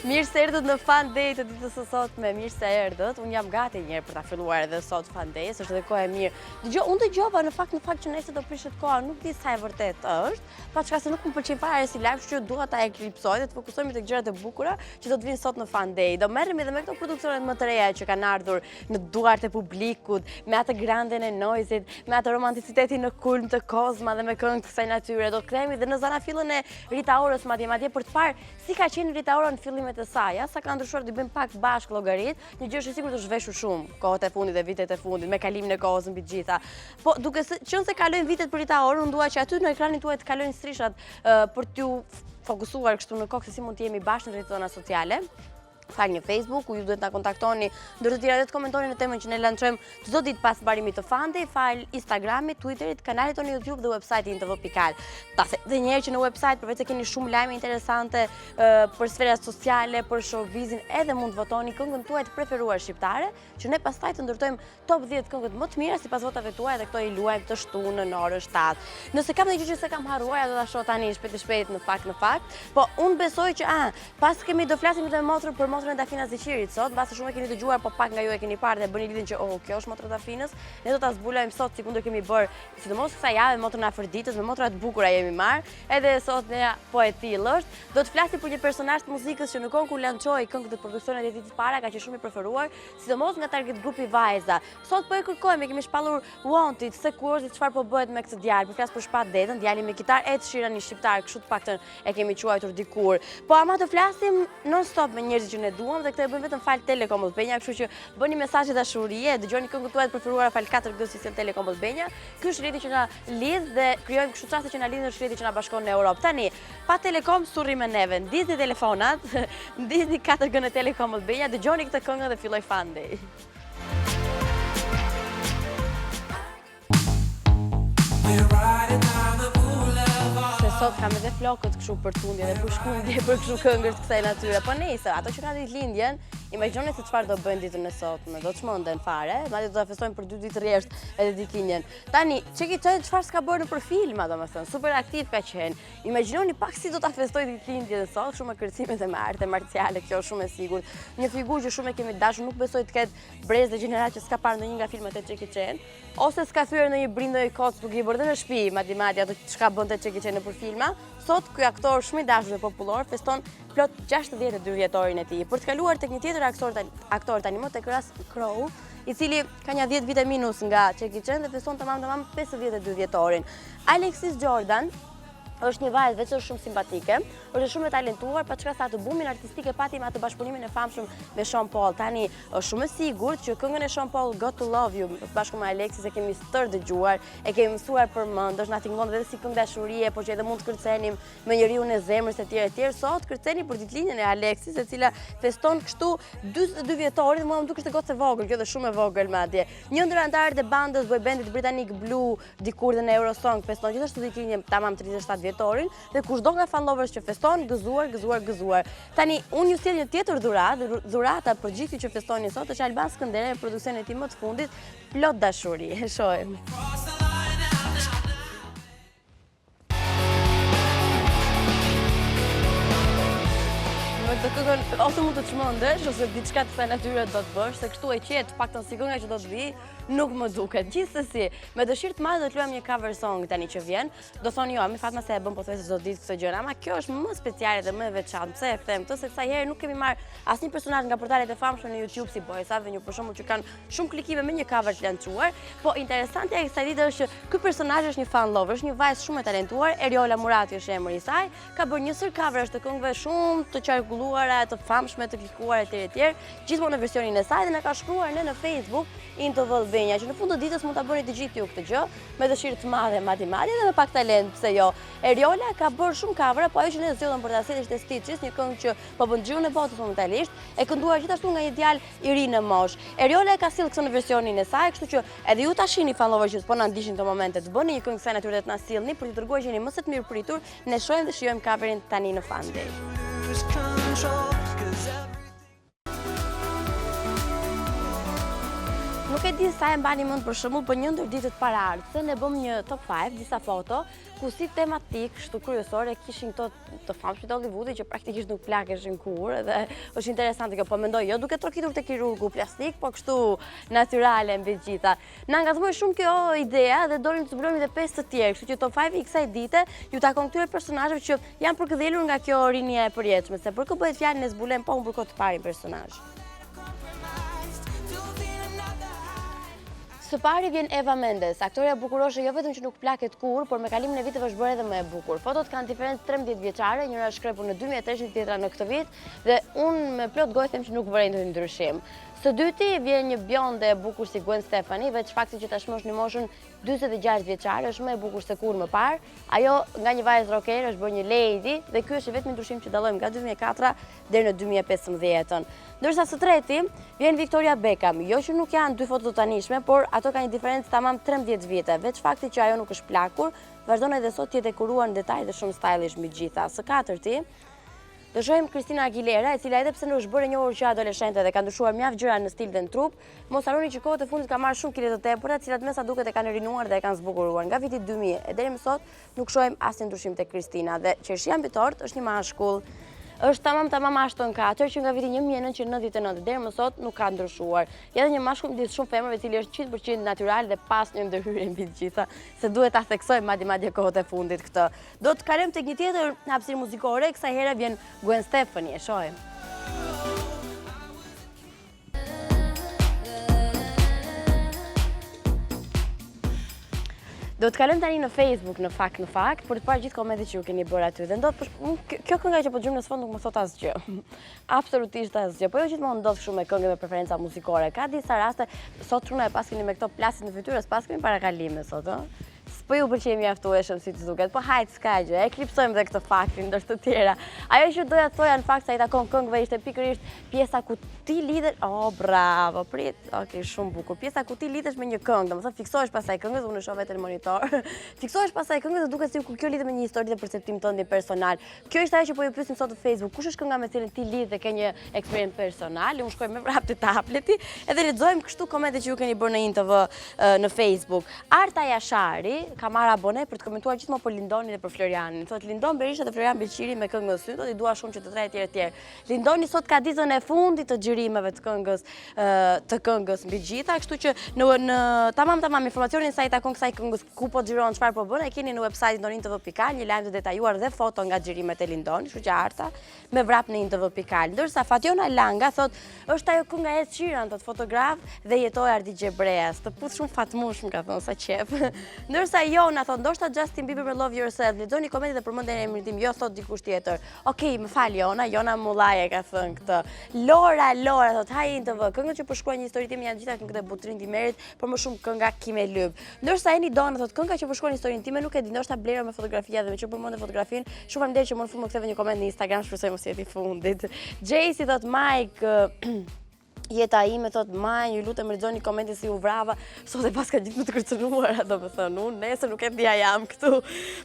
Mirë se erdhët në Fan Day të ditës së sotme, mirë se erdhët. Unë jam gati një herë për ta filluar edhe sot Fan Day, është edhe kohë e mirë. Unë dëgjova në fakt që nesër do prishet koha, nuk di sa e vërtet është, pa çka se nuk më pëlqen fare si live, kështu që dua ta eklipsoj dhe të fokusohemi tek gjërat e bukura që do të vinë sot në Fan Day. Do merremi edhe me këto produksionet më të reja që kanë ardhur në duart e publikut, me atë granden e Noizit, me atë romanticitetin në kulm të Kozma dhe me këngë të kësaj natyre. Do të kthehemi edhe në zanafillën e Rita Orës madje për të parë si ka qenë Rita Ora në fillimet e saj, sa ka ndryshuar të bëjmë pak bashkë llogarit, një gjë është sigurt të zhveshur shumë kohët e fundit dhe vitet e fundit me kalimin e kohës mbi të gjitha. Po duke qenë se kalojnë vitet për Rita Orën, unë dua që aty në ekranin tuaj të kalojnë strishat për t'ju fokusuar kështu në kokë se si mund të jemi bashkë në rrjetet tona sociale. Fal një Facebook, ku ju duhet ta kontaktoni, ndër të tjera dhe të komentoni në temën që ne lançojmë çdo ditë pas mbarimit të Fan Day, fal Instagramit, Twitterit, kanalit tonë YouTube dhe website-in tv.al. Tasë edhe një herë që në website përveç se keni shumë lajme interesante për sferat sociale, për showbizin, edhe mund të votoni këngën tuaj të preferuar shqiptare, që ne pastaj të ndërtojmë top 10 këngët më të mira sipas votave tuaja dhe këto i luajmë të shtunën në orën 7. Nëse kam ndonjë gjë që s'e kam harruar, do ta shoh tani shpejt në fakt. Po unë besoj që pas kemi do flasim edhe motrën për motrën e Dafina Zeqirit sot, mbas shumë e keni dëgjuar, po pak nga ju e keni parë dhe bëni lidhjen që kjo është motra e Dafinës. Ne do ta zbulojmë sot sikundër kemi bërë, sidomos kësaj jave motrën e Afroditës, me motra të bukura jemi marr. Edhe sot ne po e tillë është. Do të flasim për një personazh të muzikës që në kohën kur lançoi këngët e produksionet e ditës para ka qenë shumë i preferuar, sidomos nga target grupi vajza. Sot po e kërkojmë, kemi shpallur Wanted, se kur çfarë po bëhet me këtë djalë. Po flas për Shpat Detën, djalin me kitarë Ed Sheeran i shqiptar, kështu të paktën e kemi quajtur dikur. Po ama të flasim non stop me njerëzit që ne duam dhe këtë e bëjmë vetëm fal Telekom Albania, kështu që bëni mesazhe dashurie, dëgjoni këngët tuaja të preferuara fal 4G sistem Telekom Albania. Ky është rrjeti që na lidh dhe krijojmë kështu çaste që na lidhin, është rrjeti që na bashkon në Europë. Tani, pa Telekom surri me neve, ndizni telefonat, ndizni 4G në Telekom Albania, dëgjoni këtë këngë dhe filloi Fan Day. Sot kam edhe flokët kështu për tundje dhe për shkundje për kështu këngër të kësaj natyre. Po nejse, ato që kanë ditëlindjen, imagjinoni se çfarë do bëjnë ditën e sotme. Do të çmenden fare, madje do ta festojnë për 2 ditë rresht edhe ditëlindjen. Tani, Çeki Çaj çfarë s'ka bërë nëpër filma, domethënë, super aktiv ka qenë. Imagjinoni pak si do ta festojë ditëlindjen e sot, shumë me kërcime dhe me arte marciale, kjo është shumë e sigurt. Një figurë që shumë e kemi dashur, nuk besoj të ketë brez dhe gjenerat që s'ka parë ndonjë nga filmat e Çeki Çajit, ose s'ka thyer në një brindë i kot duke i bërë në shtëpi, madje ato çka bënte Çeki Çaj nëpër filma. Sot ky aktor shumë i dashur dhe popullor feston plot 62 vjetorin e tij. Për të kaluar tek një tjetër aktor tani më tek Russell Crowe, i cili ka një 10 vite minus nga Çeki Çaj dhe feston tamam 52 vjetorin. Alexis Jordan është një vajzë veç është shumë simpatike, është shumë e talentuar, pa çka sa të bumin artistike pati me atë bashkëpunimin e famshëm me Sean Paul. Tani është shumë e sigurt që këngën e Sean Paul Got to Love You bashkë me Alexis e kemi stër dëgjuar, e kemi mësuar përmend, është Nothing Wrong edhe si këngë dashurie, por që edhe mund të kërcenim me njeriu në zemrës etj. Sot kërceni për ditëlindjen e Alexis, e cila feston kështu 42 vjetorin, mua më duket gocë e vogël, kjo dhe shumë e vogël madje. Një ndër anëtarët e bandës boybandit britanik Blue dikur dhe në Eurosong feston gjithashtu ditëlindjen tamam 37 vjetorin dhe kushdo nga fan lovers që feston, gëzuar. Tani, unë ju sjell një tjetër dhurata për gjithë që festoni sot, është Alban Skënderaj me produksionin e tij më të fundit, plot dashuri. E shohim. Të këngën ose mund të çmendesh ose diçka të kësaj natyre do të bësh, se kështu e qet, paktën si kënga që do të vi, nuk më duket. Gjithsesi, me dëshirë të madhe do të luajmë një cover song tani që vjen. Do thoni jo, mi Fatma se e bën pothuajse çdo ditë këtë gjë, ama kjo është më speciale dhe më e veçantë. Pse e them këtë? Se kësaj herë nuk kemi marr asnjë personazh nga portalet e famshme në YouTube si Boys Avenue për shembull, që kanë shumë klikime me një cover të lançuar, po interesante e kësaj ditë është që ky personazh është një fan lover, është një vajzë shumë e talentuar, Eriola Murati është emri i saj, ka bërë një sër cover të këngëve shumë të qarkulluara të famshme të klikuar etj. Gjithmonë në versionin e saj dhe na ka shkruar në Facebook Into Vëllëbenja, që në fund të ditës mund ta bëni të gjithë ju këtë gjë me dëshirë të madhe madje dhe me pak talent, pse jo. Eriola ka bërë shumë cover, po ajo që ne zgjodhëm për ta sjellë ishte Stitches, një këngë që po bën xhirun e botës momentalisht, e kënduar gjithashtu nga një djalë i ri në moshë. Eriola e ka sjellë këtë në versionin e saj, kështu që edhe ju tashini fanllëve që po na ndiqin këto momente të bëni një këngë kësaj natyre të na sillni për të dërguar gjeni më së të mirë pritur. Ne shohim dhe shijojmë coverin tani në Fan Day. Nuk e di sa e mbani mend për shembull, për një ndër ditët para ardhse ne bëm një top 5 disa foto ku si tematik kështu kryesore kishin këto të famshëm të Hollywoodit që praktikisht nuk plakeshin kurrë dhe është interesante kjo, po mendoj jo duke trokitur te kirurgu plastik, po kështu natyrale mbi të gjitha. Na ngacmoi shumë kjo idea dhe dorim të zbulojmë edhe 5 të tjerë, kështu që top 5 i kësaj dite ju takon këtyre personazheve që janë përkëdhelur nga kjo rinia e përjetshme, se për kë bëhet fjalë ne zbulojmë po për këtë parin personazh. Së pari vjen Eva Mendes, aktoreja bukuroshe jo vetëm që nuk plaket kurrë, por me kalimin e viteve është bërë edhe më e bukur. Fotot kanë diferencë 13 vjeçare, njëra është shkrepur në 2003, tjetra në këtë vit, dhe unë me plot gojë them që nuk vërej ndonjë ndryshim. Së dyti vjen një bjonde e bukur si Gwen Stefani, veç fakti që tashmë është në moshën 46 vjeçare, është më e bukur se kurrë më parë. Ajo nga një vajzë rocker është bërë një lady dhe ky është vetëm ndryshim që dallojmë nga 2004 deri në 2015. Ndërsa së treti vjen Victoria Beckham, jo që nuk janë dy foto të tanishme, por ato kanë një diferencë tamam 13 vite, veç fakti që ajo nuk është plakur, vazhdon edhe sot të jetë e kuruar në detaj dhe shumë stylish mbi gjitha. Së katërti do shohim Christina Aguilera, e cila edhe pse nuk është bërë e njohur që adoleshente dhe ka ndryshuar mjaft gjëra në stil dhe në trup, mos harroni që kohët e fundit ka marrë shumë kile të tepërta, të cilat me sa duket e kanë rinuar dhe e kanë zbukuruar. Nga viti 2000 e deri më sot nuk shohim asnjë ndryshim te Christina dhe qershia mbi tort është një mashkull. Është tamam Ashton Kutcher që nga viti 1999 deri më sot nuk ka ndryshuar. Ja dhe një mashkull midis shumë femrave i cili është 100% natyral dhe pas një ndërhyrje mbi të gjitha, se duhet ta theksoj madje kohët e fundit këtë. Do të kalojmë tek një tjetër hapësirë muzikore, kësaj here vjen Gwen Stefani, e shohim. Do të kalojmë tani në Facebook në fakt, për të parë gjithë komentet që ju keni bërë aty. Dhe kjo kënga që po dëgjojmë në sfond nuk më thot asgjë. Absolutisht asgjë. Po jo gjithmonë ndodh kështu me këngë me preferenca muzikore. Ka disa raste, sot truna e paskeni me këto plasit në fytyrë, pas kemi parakalime sot, ë? Po ju pëlqej mjaftueshëm si të duket, po hajt s'ka gjë, eklipsojmë dhe këtë faktin ndër të tjera. Ajo që doja të thoja në fakt sa i takon këngëve ishte pikërisht pjesa ku ti lidhesh, bravo, prit, okay, shumë bukur. Pjesa ku ti lidhesh me një këngë, domethënë fiksohesh pasaj këngës, unë shoh vetë në monitor. Fiksohesh pasaj këngës dhe duket sikur kjo lidhet me një histori dhe perceptim tënd personal. Kjo është ajo që po ju pyesim sot në Facebook, kush është kënga me cilën ti lidh dhe ke një eksperiencë personale? Unë shkoj me vrap te tableti edhe lexojmë kështu komentet që ju keni bërë në INTV në Facebook. Arta Jashari ka marrë abone për të komentuar gjithmonë për Lindonin dhe për Florianin. Thotë Lindon Berisha dhe Florian Beqiri me këngën e syt, i dua shumë që të tre tjerë. Lindoni sot ka ditën e fundit të xhirimeve të këngës mbi gjitha, kështu që në tamam informacionin sa i takon kësaj këngës, ku po xhiron, çfarë po bën, e keni në website INTV.al, një lajm të detajuar dhe foto nga xhirimet e Lindonit, kështu që Arta me vrap në INTV.al. Ndërsa Fationa Langa thotë është ajo kënga e Sheeran, thotë fotograf dhe jetoi Ardi Gjebreas. Të puth shumë fatmush, më ka thënë sa qef. Ndërsa Jona thotë ndoshta Justin Bieber me Love Yourself. Lexoni komentet dhe përmendeni emrin tim, jo thot dikush tjetër. Okej, më fal Jona Mullaje ka thënë këtë. Lora thotë hi INTV. Këngët që përshkruajnë një histori time janë gjitha këngët e Butrin Dimerit, por më shumë kënga Kim e Lyb. Ndërsa Eni Dona thotë kënga që përshkruajnë historinë time nuk e di, ndoshta Blera me fotografia dhe me që përmendë fotografinë. Shumë faleminderit që më në fund më ktheve një koment në Instagram, shpresoj mos jeti fundit. Jaycee thotë Mike jeta ime, thot Maj, ju lutem lexoni komente si u vrava, sot e paska gjithë më të kërcënuara, domethënë unë nesër nuk e dia jam këtu.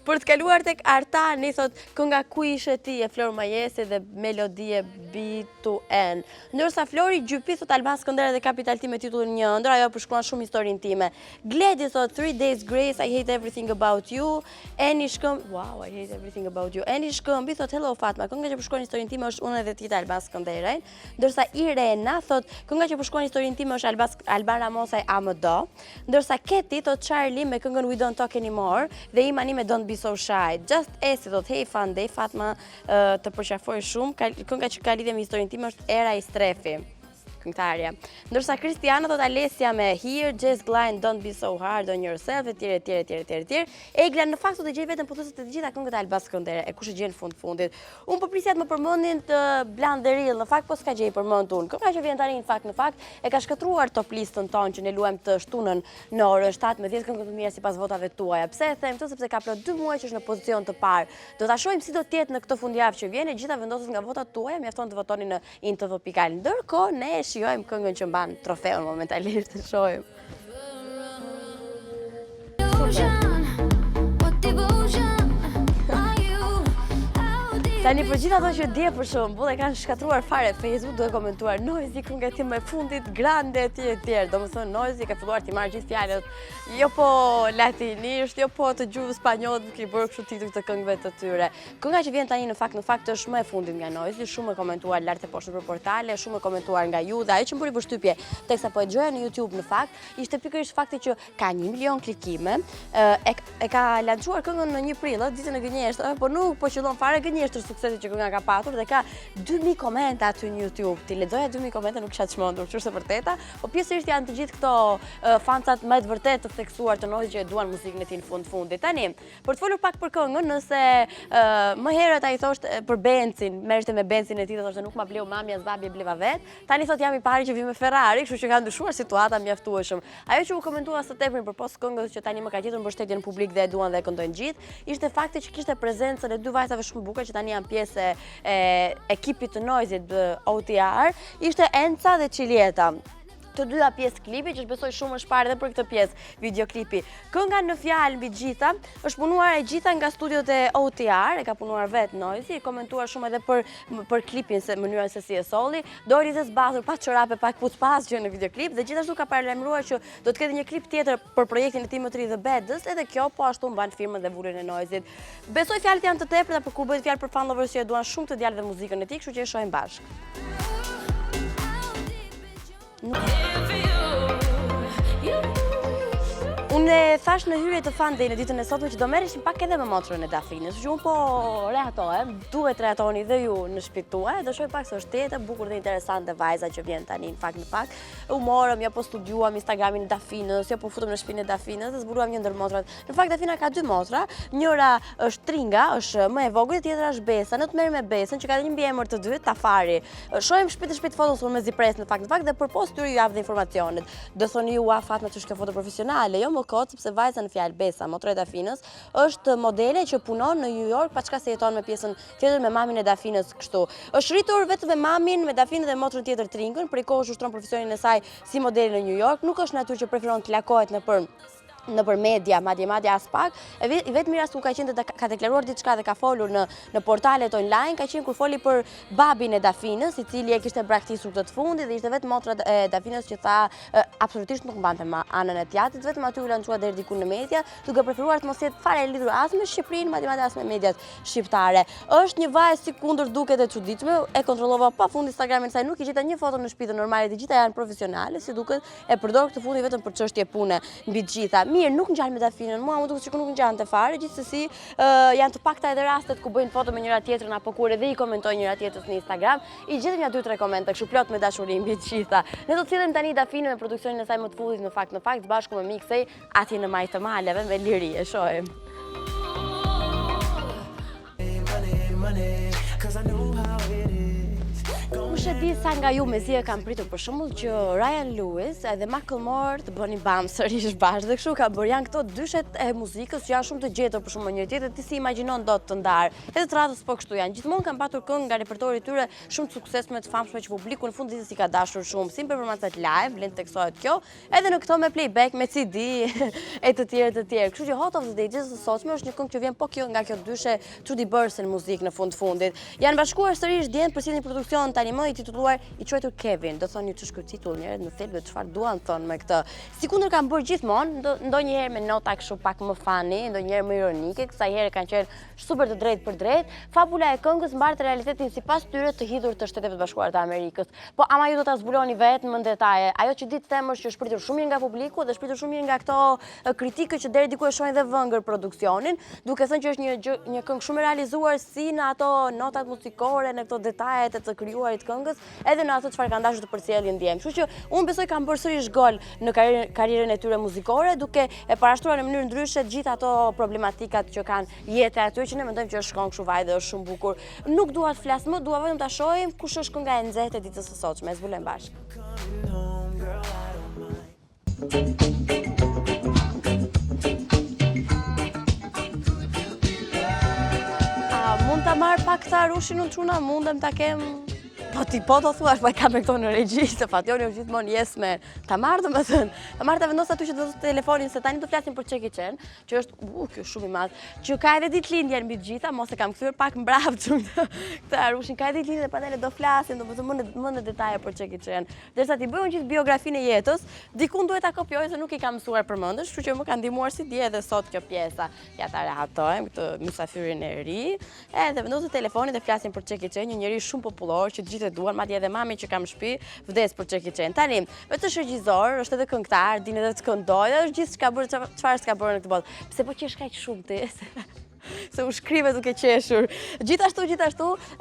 Për të kaluar tek Artani, thot kënga Ku ishe ti e Flor Majesi dhe melodie B2N. Ndërsa Flori Gjypi thot Alban Skëndera dhe Kapital Team me titullin Një ëndër, ajo përshkruan shumë historinë time. Gledi thot 3 Days Grace, I hate everything about you. Eni Shkëmbi, wow, I hate everything about you. Eni Shkëmbi thot Hello Fatma, kënga që përshkruan historinë time është unë edhe Tita Alban Skënderaj. Ndërsa Irena thot kënga që përshkruan historinë time është Alban Ramosaj AMDO, ndërsa Keti thot Charlie me këngën We Don't Talk Anymore dhe Imani me Don't Be So Shy. Just Esi thot Hey Fun Day, Fatma të përqafoj shumë, kënga që ka lidhje me historinë time është Era i Strefi. këngëtarja. Ndërsa Kristiana thot Alessia me Here, Just Glide, Don't Be So Hard on Yourself, etj. Egla në fakt do të gjej vetëm pothuajse të gjitha këngët e Albas Skëndere, e kush e gjen fundit. Unë po prisja të më përmendin të Bland the Real, në fakt po s'ka gjej përmend unë. Kënga që vjen tani në fakt e ka shkëtruar top listën tonë që ne luajmë të shtunën në orën 7 me 10 këngë të mira sipas votave tuaja. Pse e them këtë? Sepse ka plot 2 muaj që është në pozicion të parë. Do ta shohim si do të jetë në këtë fundjavë që vjen, e gjitha vendoset nga votat tuaja, mjafton të votoni në intv.al. Ndërkohë ne shijojmë këngën që mban trofeun momentalisht, të shohim. Tani për gjithë ato që dje për shembull e kanë shkatruar fare Facebook duke komentuar Noizi kënga e tij më e fundit grande etj. Domethënë Noizi ka filluar të marrë gjithë fjalët jo po latinisht, jo po të gjuhës spanjoll, që i bërë kështu titull të këngëve të tyre. Kënga që vjen tani në fakt është më e fundit nga Noizi, shumë e komentuar lart e poshtë për portale, shumë e komentuar nga ju dhe ajo që më bëri përshtypje teksa po e dëgjoja në YouTube në fakt ishte pikërisht fakti që ka 1 milion klikime, e ka lançuar këngën në 1 prill, ditën e gënjeshtrave, por nuk po qëllon fare gënjeshtër suksesit që kënga ka patur dhe ka 2000 komente aty në YouTube. Ti lexoja 2000 komente nuk isha çmendur, që është e vërteta, po pjesërisht janë të gjithë këto fancat më të vërtet të theksuar të Noizi që e duan muzikën e tij në fundit. Tani, për të folur pak për këngën, nëse më herët ai thoshte për Benzin, merrte me Benzin e tij dhe thoshte nuk ma bleu mami as babi e bleva vet. Tani thot jam i pari që vi me Ferrari, kështu që ka ndryshuar situata mjaftueshëm. Ajo që u komentua së tepërin përpos këngës që tani më ka gjetur mbështetjen publik dhe e duan dhe e këndojnë gjithë, ishte fakti që kishte prezencën e 2 vajzave shumë bukur që tani janë pjesë e ekipit të Noizit OTR, ishte Enca dhe Cilieta. Të dyja pjesë klipi, që besoj shumë është parë edhe për këtë pjesë videoklipi. Kënga në fjalë mbi gjitha, është punuar e gjitha nga studiot e OTR, e ka punuar vetë Noizi, e komentuar shumë edhe për klipin, se mënyrën se si e solli, dori dhe zbathur, pak çorape, pak pucpas që në videoklip, dhe gjithashtu ka paralajmëruar që do të ketë një klip tjetër për projektin e Timothy the Baddest, edhe kjo po ashtu mban firmën dhe vullin e Noizit. Besoj fjalët janë të tepërta për kur bëhet fjalë për fan lovers që e duan shumë të djalë dhe muzikën e tij, kështu që e shohim bashkë. Unë thash në hyrje të Fan Day në ditën e sotme që do merreshim pak edhe me motrën e Dafinës, që unë po rehatohem, duhet rehatoni dhe ju në shtëpitë tuaja, do shoh pak se është jetë e bukur dhe interesante vajza që vjen tani në fakt. U morëm, ja po studiuam Instagramin e Dafinës, ja po futëm në shtëpinë e Dafinës dhe zbuluam një ndër motrat. Në fakt Dafina ka 2 motra, njëra është Tringa, është më e vogël, tjetra është Besa. Ne të merrem me Besën, që ka një mbiemër të dytë, Tafari. Shohim shpejt fotos me zipres në fakt dhe përpos tyre ju jap dhe informacionet. Do thoni ju Fatma që është foto profesionale, jo më kot, sepse vajza në fjalë Besa, motra e Dafinës, është modele që punon në New York, paçka se jeton me pjesën tjetër me mamin e Dafinës kështu. Është rritur vetëm me mamin, me Dafinën dhe motrën tjetër Tringën, prej kohësh ushtron profesionin e saj si modele në New York, nuk është natyrë që preferon të lakohet nëpër media, madje as pak. Vetëm rast ku ka qenë ka deklaruar diçka dhe ka folur në portalet online, ka qenë kur foli për babin e Dafinës, i cili e kishte braktisur këtë të fundit dhe ishte vetëm motra e Dafinës që tha absolutisht nuk mbante anën e tjatit, vetëm aty u lançua deri diku në media, duke preferuar të mos jetë fare lidhur as me Shqipërinë, madje as me mediat shqiptare. Është një vajzë si kundër duket e çuditshme, e kontrollova pafund Instagramin e saj, nuk i gjeta një foto në shtëpi normale, të gjitha janë profesionale, si duket, e përdor këtë fundi vetëm për çështje pune mbi të gjitha. Mirë, nuk ngjan me Dafinën, mua më duket sikur nuk ngjante fare, gjithsesi janë të pakta edhe rastet ku bëjnë foto me njëra tjetrën apo kur edhe i komentojnë njëra tjetrës në Instagram, i gjetëm ja 2-3 komente, kështu plot me dashuri mbi të gjitha. Ne do të sillim tani Dafinën me produksionin e saj më të fundit në fakt bashkë me Miksej atje në Majtë të Maleve me liri, e shohim. Kush e di sa nga ju mezi e kam pritur për shembull që Ryan Lewis edhe Macklemore të bënin bam sërish bashkë dhe kështu ka bërë, janë këto dyshet e muzikës që janë shumë të gjetur për shembull njëri tjetrin, ti si imagjinon dot të ndar. Edhe të radhës po kështu janë. Gjithmonë kanë patur këngë nga repertori i tyre shumë të suksesshme, të famshme që publiku në fund ditës i ka dashur shumë, si performancat live, blen teksohet kjo, edhe në këto me playback, me CD e të tjerë. Kështu që Hot of the Day së sotme është një këngë që vjen po kjo nga kjo dyshe Trudy Bursen muzikë në fundit. Janë bashkuar sërish djent për si një produksion tani më i titulluar i quajtur Kevin. Do thonë ç'është ky titull njerëz në thelbe çfarë duan thonë me këtë. Sikundër kanë bërë gjithmonë, ndonjëherë me nota kështu pak më funny, ndonjëherë më ironike, kësaj here kanë qenë super të drejtë për drejtë. Fabula e këngës mbart realitetin sipas tyre të hidhur të Shteteve të Bashkuara të Amerikës. Po ama ju do ta zbuloni vetëm në detaje. Ajo që ditë them është që shpritur shumë mirë nga publiku dhe shpritur shumë mirë nga këto kritikë që deri diku e shohin dhe vëngër produksionin, duke thënë që është një këngë shumë e realizuar si në ato notat muzikore, në këto detajet e të krijuarit këngës. këngës, edhe në ato çfarë kanë dashur të përcjellin ndjem. Kështu që unë besoj kanë bërë sërish gol në karrierën e tyre muzikore, duke e parashtruar në mënyrë ndryshe gjithë ato problematikat që kanë jetë aty, që ne mendojmë që është shkon kështu vajtë dhe është shumë bukur. Nuk dua të flas më, dua vetëm ta shohim kush është kënga e nxehtë e ditës së sotshme. Zbulojmë bashkë. Mund ta marr pak ta rushin unë çuna, mundem ta kem. Po ti po do thuash, po e kam me këto në regji, se Fationi është gjithmonë yes man. Ta marr domethënë, ta marr ta vendos aty që do të telefonin, se tani do flasim për Çeki Çen, që është kjo shumë i madh, që ka edhe ditëlindjen mbi të gjitha, mos e kam kthyer pak mbrapsht këtë arushin, ka edhe ditëlindje, pastaj do flasim domethënë më në detaje për Çeki Çen. Derisa ti bëjmë gjithë biografinë e jetës, dikun duhet ta kopjoj se nuk i kam mësuar përmendesh, kështu që më ka ndihmuar si di edhe sot kjo pjesa. Ja ta rehatojmë këtë mysafirin e ri, edhe vendos telefonin dhe flasim për Çeki Çen, një njerëz shumë popullor që e duan, madje edhe mami që kam shtëpi vdes për Çeki Çen. Tani, vetë është regjisor, është edhe këngëtar, din edhe të këndojë, është gjithë çka bërë, çfarë s'ka bërë në këtë botë. Pse po qesh kaq shumë ti? Se u shkrive duke qeshur. Gjithashtu,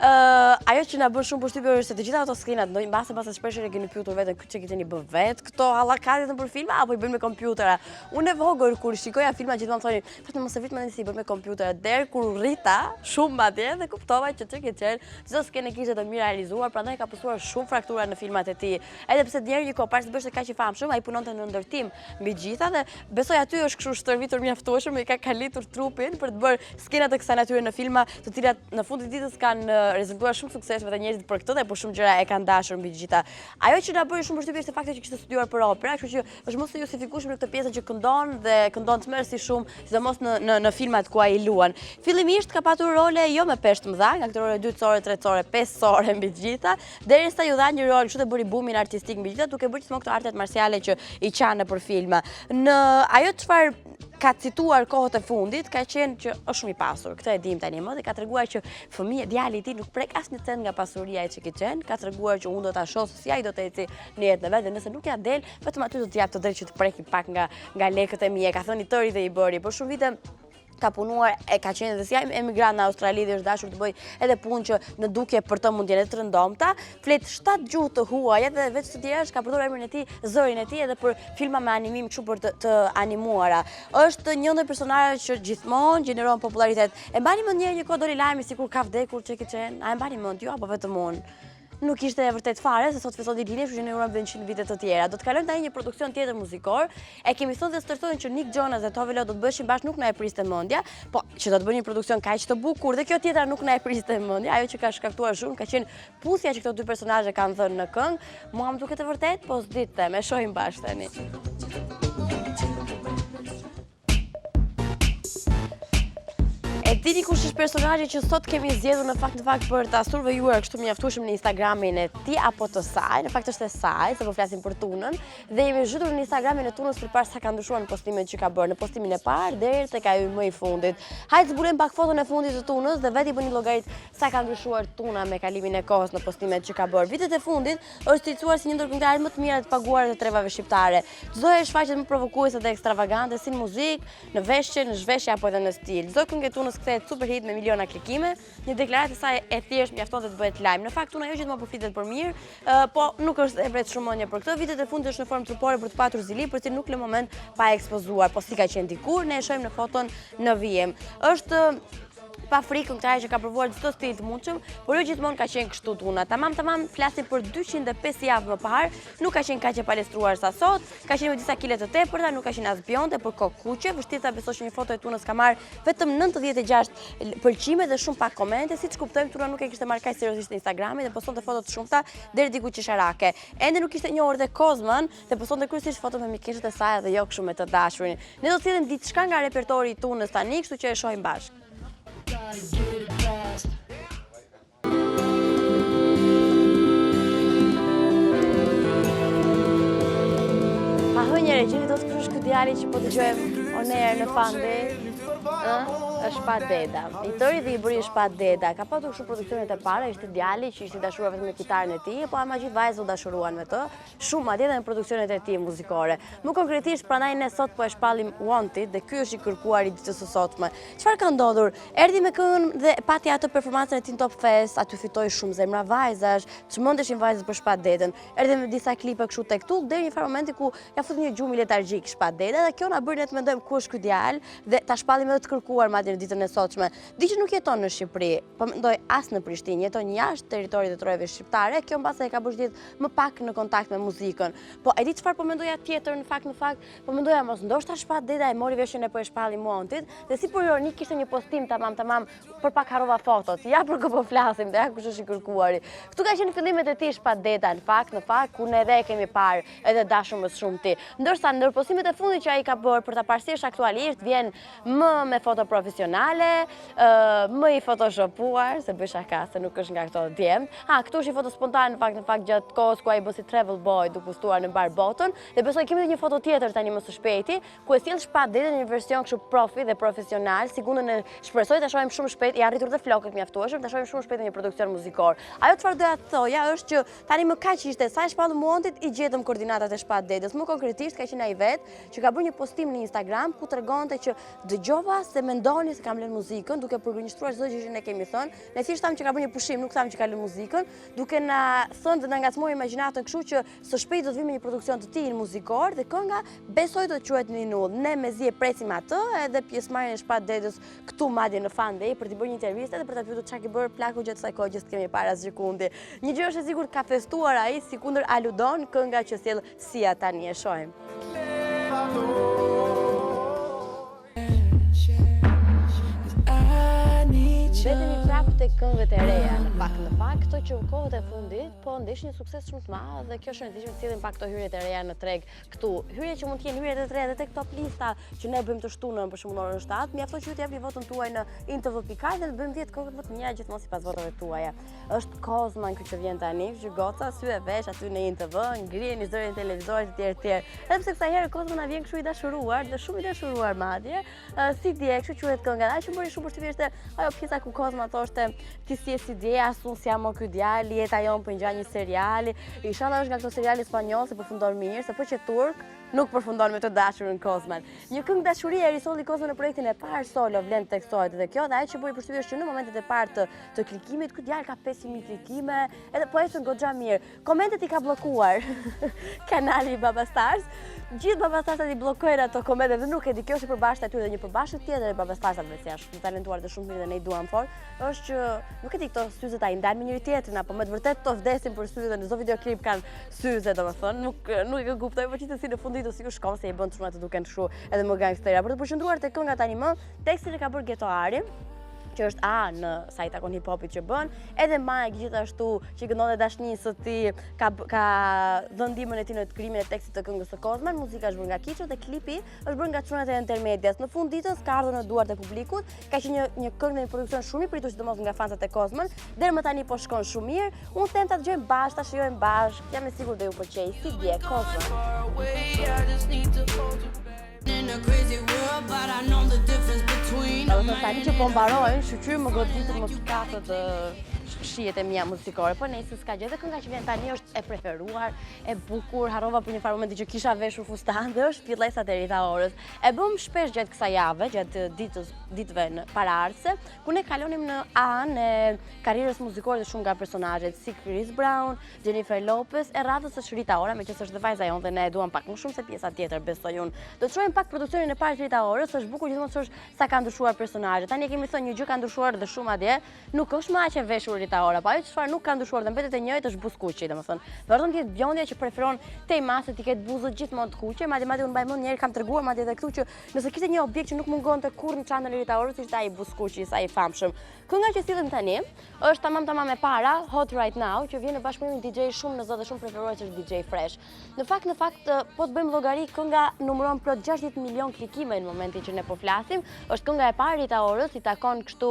ajo që na bën shumë përshtypje është se të gjitha ato skrinat, ndonjë mbase shpesh e keni pyetur veten Çeki Çeni bën vet këto hallakatet për filma apo i bën me kompjutera. Unë e vogël kur shikoja filma gjithmonë thonin, "Fatëm mos e vit mendin se i bën me kompjutera." Der kur rrita shumë madje dhe kuptova që Çeki Çen çdo skenë kishte të mirë realizuar, prandaj ka pasur shumë fraktura në filmat e tij. Edhe pse deri një kohë pas të bësh kaq i famshëm, ai punonte në ndërtim mbi gjitha dhe besoj aty është kështu shtrëvitur mjaftueshëm e ka kalitur trupin për të bërë skenat e kësaj natyre në filma, të cilat në fund të ditës kanë rezultuar shumë suksesshme dhe njerëzit për këtë dhe po shumë gjëra e kanë dashur mbi gjitha. Ajo që na bëri shumë përshtypje është fakti që kishte studiuar për opera, kështu që është mos e justifikueshme në këtë pjesë që këndon dhe këndon tmerrsi shumë, sidomos në filmat ku ai luan. Fillimisht ka patur role jo me peshë të mëdha, nga këto role 2 core, 3 core, 5 core mbi gjitha, derisa ju dha një rol kështu të bëri bumin artistik mbi gjitha, duke bërë gjithmonë këto artet marciale që i qanë për filma. Në ajo çfarë ka cituar kohët e fundit, ka qenë që është shumë i pasur. Këtë e dim tani më dhe ka treguar që fëmijë djali i tij nuk prek asnjë cent nga pasuria e Çeki Çen, ka treguar që unë do ta shoh si ai do të eci në jetën e vet, dhe nëse nuk ja del, vetëm aty do të jap të drejtë që të preki pak nga lekët e mia. Ka thënë i tëri dhe i bëri. Për shumë vite ka punuar, e ka qenë dhe si emigrant në Australi dhe është dashur të bëj edhe punë që në dukje për të mund jenë të rëndomta. Flet 7 gjuhë të huaja dhe veç të tjera ka përdorur emrin e tij, zërin e tij edhe për filma me animim kështu për të animuara. Është një ndër personazhet që gjithmonë gjeneron popularitet. E mbani mend një kohë doli lajmi sikur ka vdekur Çeki Çen. A e mbani mend ju apo vetëm unë? Nuk ishte e vërtet fare, se sot fillon ditëlindja, kështu që ne urojmë edhe 100 vite të tjera. Do të kalojmë tani një produksion tjetër muzikor. E kemi thënë dhe stërthojnë që Nick Jonas dhe Tove Lo do të bëshin bashkë, nuk na e priste mendja, po që do të bëjnë një produksion kaq të bukur dhe kjo tjetra nuk na e priste mendja. Ajo që ka shkaktuar shumë ka qenë pusja që këto dy personazhe kanë dhënë në këngë. Mua më duket e vërtet, po s'ditë, e shohim bashkë tani. E dini kush është personazhi që sot kemi zgjedhur në fakt për ta survejuar kështu mjaftueshëm në Instagramin e tij apo të saj. Në fakt është e saj, se po flasim për Tunën, dhe jemi zhytur në Instagramin e Tunës përpara sa ka ndryshuar në postimet që ka bërë, në postimin e parë deri tek ai më i fundit. Hajde zbulojmë pak foton e fundit të Tunës dhe vetë i bëni llogarit sa ka ndryshuar Tuna me kalimin e kohës në postimet që ka bërë. Vitet e fundit është cilësuar si një ndër këngëtarët më të mira të paguar të trevave shqiptare. Çdo herë shfaqet më provokuese dhe ekstravagante si në muzikë, në veshje, në zhveshje apo edhe në stil. Çdo këngë e Tunës kthehet super hit me miliona klikime, një deklaratë e saj e thjesht mjafton të bëhet lajm. Në fakt Tuna jo gjithmonë përfitet për mirë, po nuk është e vërtet shumënia për këtë. Vitet e fundit është në formë trupore për të patur zili, për të nuk lë moment pa ekspozuar, po si ka qenë dikur, ne e shohim në foton në VM. Është pa frikë këngëtare që ka provuar çdo stil të mundshëm, por jo gjithmonë ka qenë kështu Tuna. Tamam flasim për 205 javë më parë, nuk ka qenë kaq e palestruar sa sot, ka qenë me disa kile të tepërta, nuk ka qenë as bjonde, por kokuqe. Vështirë ta besosh që një foto e Tunës ka marrë vetëm 96 pëlqime dhe shumë pak komente, siç kuptojmë Tuna nuk e kishte marrë kaq seriozisht në Instagramin dhe postonte foto të shumta deri diku qesharake. Ende nuk ishte njohur dhe Kozmën dhe postonte kryesisht foto me mikeshët e saj dhe jo kështu me të dashurin. Ne do të sillim diçka nga repertori i Tunës tani, kështu që e shohim bashkë. Pa hënjere, gjeni do të kërësh këtë djali që po të gjojmë on air në Fan Day? është Shpat Deda. I tëri dhe i bëri Shpat Deda. Ka patur kështu produksionet e para, ishte djali që ishte dashuruar vetëm me kitarën e tij, po ama gjithë vajzat u dashuruan me të. Shumë madje edhe në produksionet e tij muzikore. Më konkretisht prandaj ne sot po e shpallim Wanted dhe ky është i kërkuar i ditës së sotme. Çfarë ka ndodhur? Erdhi me këngën dhe pati atë performancën e Teen Top Fest, aty fitoi shumë zemra vajzash, çmendeshin vajzat për Shpat Dedën. Erdhi me disa klipe kështu tek tu, deri në një momenti ku ja futi një gjumë letargjik Shpat Deda dhe kjo na bëri ne të mendojmë ku është ky djalë dhe ta shpallim edhe të kërkuar madje në ditën e sotshme. Di që nuk jeton në Shqipëri, po mendoj as në Prishtinë, jeton jashtë territorit të trojeve shqiptare, kjo mbase e ka bërë jetë më pak në kontakt me muzikën. Po e di çfarë po mendoja tjetër në fakt, po mendoja mos ndoshta Shpat Deda e mori veshin e po e shpallim Wanted dhe si për ironi kishte një postim tamam për pak harrova fotot. Ja për kë po flasim, dhe ja kush është i kërkuari. Këtu ka qenë fillimet e tij Shpat Deda në fakt ku ne edhe kemi parë edhe dashur më shumë ti. Ndërsa ndër postimet e fundit që ai ka bërë për ta parësisht aktualisht vjen më me foto profesionale, më i photoshopuar, se bëj shaka se nuk është nga këto djemt. Këtu është i foto spontan në fakt gjatë kohës ku ai bësi travel boy duke postuar në mbar botën dhe besoj kemi edhe një foto tjetër tani më së shpejti ku e sjell Shpat Deda në një version kështu profi dhe profesional. Sigurën e shpresoj ta shohim shumë shpejt, i arritur dhe flokët mjaftueshëm, ta shohim shumë shpejt në një produksion muzikor. Ajo çfarë doja të thoja është që tani më kaq ishte sa e shpallëm Wanted i gjetëm koordinatat e Shpat Dedës. Më konkretisht ka qenë ai vetë që ka bërë një postim në Instagram ku tregonte që dëgjova se mendoni se kam lënë muzikën, duke përgjigjëstruar çdo gjë që ne kemi thënë. Ne thjesht thamë që ka bërë një pushim, nuk thamë që ka lënë muzikën, duke na thënë dhe na ngacmoi imagjinatën kështu që së shpejti do të vijmë një produksion të tillë muzikor dhe kënga besoj do të quhet Ninull. Ne mezi e presim atë edhe pjesëmarrjen e Shpat Dedës këtu madje në Fan Day për të bërë një intervistë dhe për ta pyetur çka ke bërë plaku gjatë kësaj kohe që kemi para sekundi. Një gjë është e sigurt ka festuar ai sikundër aludon kënga që sjell Sia tani e shohim. Vetëm i prapë të këngët e reja, në fakt, këto që kohët e fundit, po ndeshin një sukses shumë të madh dhe kjo është rëndësishme të sillim pak këto hyrjet e reja në treg këtu. Hyrje që mund të jenë hyrjet e treja dhe tek top lista që ne bëjmë të shtunën për shembull orën 7, mjafton që ju të japni votën tuaj në intv.al dhe të bëjmë 10 këngët më të mira gjithmonë sipas votave tuaja. Është Kozman ky që vjen tani, që goca sy e vesh aty në INTV, ngriheni zërin televizorit etj etj. Edhe pse kësaj herë Kozman na vjen kështu i dashuruar, dhe shumë i dashuruar madje, si dje, kështu quhet kënga. Ajo që bëri shumë përshtypje ishte ajo pjesa ku Kozma thoshte ti si je si dje, as unë si jam ky djalë, jeta jon po ngjan një seriali. Inshallah është nga këto seriale spanjoll se përfundon mirë, se po që turk nuk përfundon me të dashurën Kozman. Një këngë dashurie e risolli Kozman në projektin e parë solo vlen tekstohet dhe kjo dhe ajo që bëri përshtypje është që në momentet e parë të klikimit ky djalë ka 500.000 klikime, edhe po ecën goxha mirë. Komentet i ka bllokuar kanali i Baba Stars. Gjithë Baba Starsat i bllokojnë ato komente dhe nuk e di, kjo është e përbashkët aty dhe një përbashkët tjetër e Baba Starsave që janë shumë talentuar dhe shumë mirë dhe ne i duam fort, është që nuk e di këto syzet ai ndajnë me njëri tjetrin apo me të vërtetë to vdesin për syze dhe në çdo videoklip kanë syze, domethënë, nuk e kuptoj, por gjithsesi në fundit do sikur shkon se i bën çuna të duken kështu edhe më gangstera. Për të përqendruar te kënga tani më, tekstin e ka bërë Geto Ari, që është në sa i takon hip-hopit që bën, edhe Mike gjithashtu që këndon dhe dashnisë së tij ka dhënë ndihmën e tij në krijimin e tekstit të këngës së Kozman. Muzika është bërë nga Kiço dhe klipi është bërë nga çunat e Intermedias. Në fund ditës ka ardhur në duart e publikut, ka qenë një këngë në një produksion shumë i pritur sidomos nga fansat e Kozman. Deri më tani po shkon shumë mirë. Unë them ta dëgjojmë bashkë, ta shijojmë bashkë. Jam e sigurt do ju pëlqej. Si dje Kozman. Tani që po mbarojnë, shqyqyr më goditur më fikatët shijet e mia muzikore, po nejse s'ka gjë. Dhe kënga që vjen tani është e preferuar, e bukur, harrova për një farë momenti që kisha veshur fustan dhe është Fillesat e Rita Orës. E bëm shpesh gjatë kësaj jave, gjatë ditëve në paraardhëse, ku ne kalonim në anë e karrierës muzikore të shumë nga personazhet si Chris Brown, Jennifer Lopez, e radhës është Rita Ora, meqenëse është dhe vajza jonë dhe ne e duam pak më shumë se pjesa tjetër, besoj unë. Do të shohim pak produksionin e parë të Rita Orës, është bukur gjithmonë se është sa ka ndryshuar personazhet. Tani kemi thënë një gjë ka ndryshuar dhe shumë atje, nuk është më aq e veshur Rita Ora, po ajo çfarë nuk ka ndryshuar dhe mbetet e njëjtë është buzkuqi, domethënë. Vërtet jetë bjondja që preferon tej masë të ketë buzët gjithmonë të kuqe, madje unë mbaj mend një herë kam treguar madje edhe këtu që nëse kishte një objekt që nuk mungonte kurrë në çantën e Rita Orës, ishte ai buzkuqi, sa i famshëm. Kënga që sillim tani është tamam e para, Hot Right Now, që vjen në bashkëpunim me DJ shumë në zot dhe shumë preferuar që është DJ Fresh. Në fakt po të bëjmë llogari, kënga numëron plot 60 milion klikime në momentin që ne po flasim. Është kënga e parë Rita Orës, i takon kështu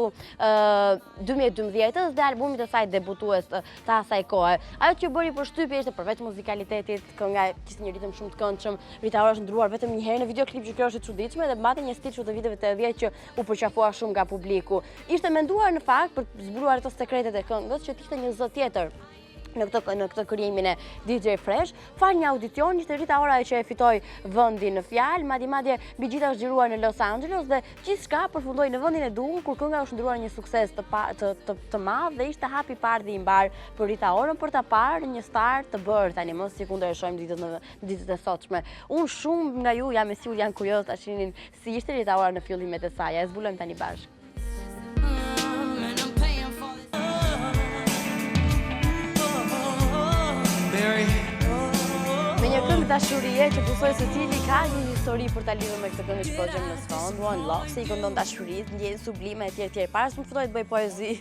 2012-s dhe albumi albumit të saj debutues të asaj kohe. Ajo që bëri përshtypje ishte përveç muzikalitetit, kënga kishte një ritëm shumë të këndshëm, Rita Ora është ndruar vetëm një herë në videoklip që kjo është e çuditshme dhe mbante një stil të viteve të 80 që u përqafua shumë nga publiku. Ishte menduar në fakt për të zbuluar ato sekretet e këngës që të ishte një zë tjetër në këtë krijimin e DJ Fresh. Fal një audicion, ishte Rita Ora që e fitoi vendin në fjalë, madje mbi gjitha është xhiruar në Los Angeles dhe gjithçka përfundoi në vendin e duhur kur kënga u shndruar një sukses të madh dhe ishte hapi i parë dhe i mbar për Rita Orën për ta parë një star të bërë tani mos si kundërshojmë ditët e sotshme. Unë shumë nga ju jam e sigurt janë kurioz ta shihnin si ishte Rita Ora në fillimet e saj. E zbulojmë tani bashkë. Me një këngë dashurie që besoj se cili ka një histori për ta lidhur me këtë këngë që po gjem në sfond, One Love, se i këndon dashurisë, ndjenjë sublime etj. Para se të filloj të bëj poezi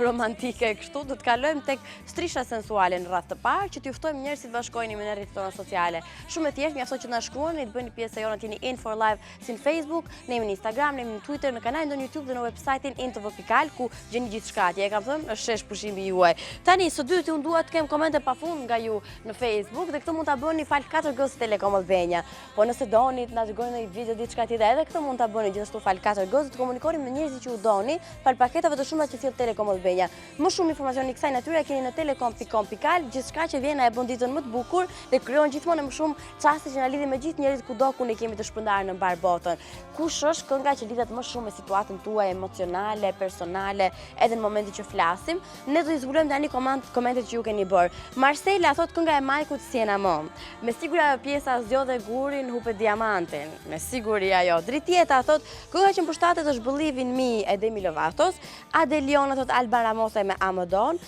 romantike kështu, do të kalojmë tek strisha sensuale në radhë të parë, që t'ju ftojmë njerëzit të bashkoheni me në rrjetet tona sociale. Shumë e thjeshtë, mjafton që na shkruani, të bëni pjesë e jona, t'jeni In for Live si në Facebook, ne jemi në Instagram, ne jemi në Twitter, në kanalin tonë YouTube dhe në website-in in.vokal ku gjeni gjithçka. E kam thënë, është shesh pushimi juaj. Tani së dyti unë dua të kem komente pafund nga ju në Facebook dhe këtë mund ta bëni fal 4G Telekom Albania. Po nëse doni të na dërgoni një video diçka tjetër, edhe këtë mund ta bëni gjithashtu fal 4G, të komunikoni me njerëzit që u doni fal paketave të shumta që sjell Telekom Albania. Më shumë informacione kësaj natyre keni në telekom.com.al, gjithçka që vjen na e bën ditën më të bukur dhe krijon gjithmonë më shumë çaste që na lidhin me gjithë njerëzit kudo ku ne kemi të shpërndarë në mbar botën. Kush është kënga që lidhet më shumë me situatën tuaj emocionale, personale, edhe në momentin që flasim? Ne do t'i zbulojmë tani komentet që ju keni bërë. Marcela thot kënga e Majkut Siena Mom. Me siguri ajo pjesa zgjodhe gurin, hupe diamantin. Me siguri ajo. Dritjeta thot kënga që mbështatet është Believe in Me e Demi Lovatos. Adeliona thot Alban Ramose me Amadon.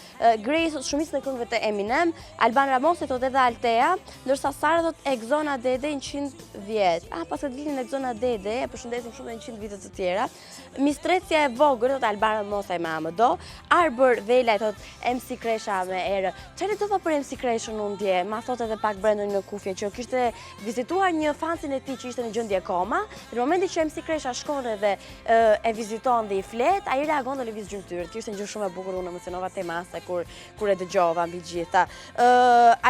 Grace thot shumicën e këngëve të Eminem. Alban Ramose thot edhe Altea, ndërsa Sara thot Exona Dede 100 vjet. Pas të dilin Exona Dede, e përshëndesim shumë dhe 100 vite të tjera. Mistrecia e vogël thot Alban Ramose me Amado. Arbër Vela thot MC Kresha me Erë. Çfarë do të për MC Kreshën unë dje? Ma thot edhe pak Brendon në kufje që kishte vizituar një fansin e tij që ishte në gjendje koma. Në momentin që MC Kresha shkon dhe e viziton dhe i flet, ai reagon dhe lëviz gjymtyrët. Ishte një gjë shumë e bukur, unë emocionova temase kur e dëgjova mbi gjitha.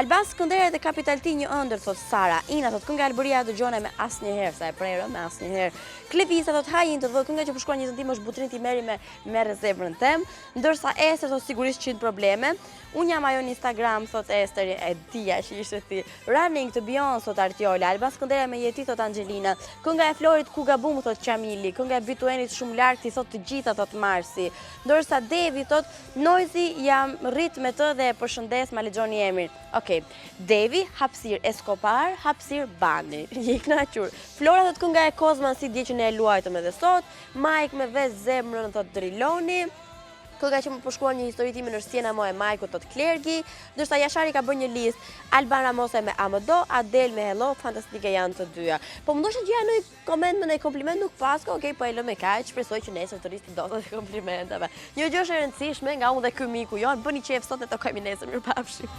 Alban Skënderaj dhe Capital T një ëndër thot Sara. Ina thot kënga Albëria dëgjone me asnjëherë, sa e prerë me asnjëherë. Klevisa thot hajin të vë kënga që përshkruan një zëndim është Butrin ti merri me rezervën tem, ndërsa Ester thot sigurisht 100 probleme. Unë jam ajo në Instagram, thot Ester, e dija që ishte ti. Running të Beyoncé, thot Artiola. Alban Skënderaj me Jeti, thot Angelina. Kënga e Florit ku gabum, thot Qamili. Kënga e Bituenit shumë larg, ti thot të gjitha, thot Marsi. Ndërsa Devi thot Noizi jam rrit me të dhe e përshëndes, ma lexoni emrin. Okej. Devi, hapësir Escobar, hapësir Bani. Je i kënaqur. Flora thot kënga e Kozman si dje që ne e luajtëm edhe sot. Mike me ves zemrën, thot Driloni. Kënga që më përshkruan një histori time në Siena Mo e Majkut thot Klergi, ndërsa Jashari ka bërë një listë Alban Ramose me Amado, Adel me Hello, fantastike janë të dyja. Po më ndoshta gjëja në koment me në kompliment nuk pasko, okej, po e lëmë kaq, shpresoj që nesër të rristi dotat e komplimenteve. Një gjë është e rëndësishme nga unë dhe ky miku jon, bëni qef sot e takojmë nesër, mirupafshim.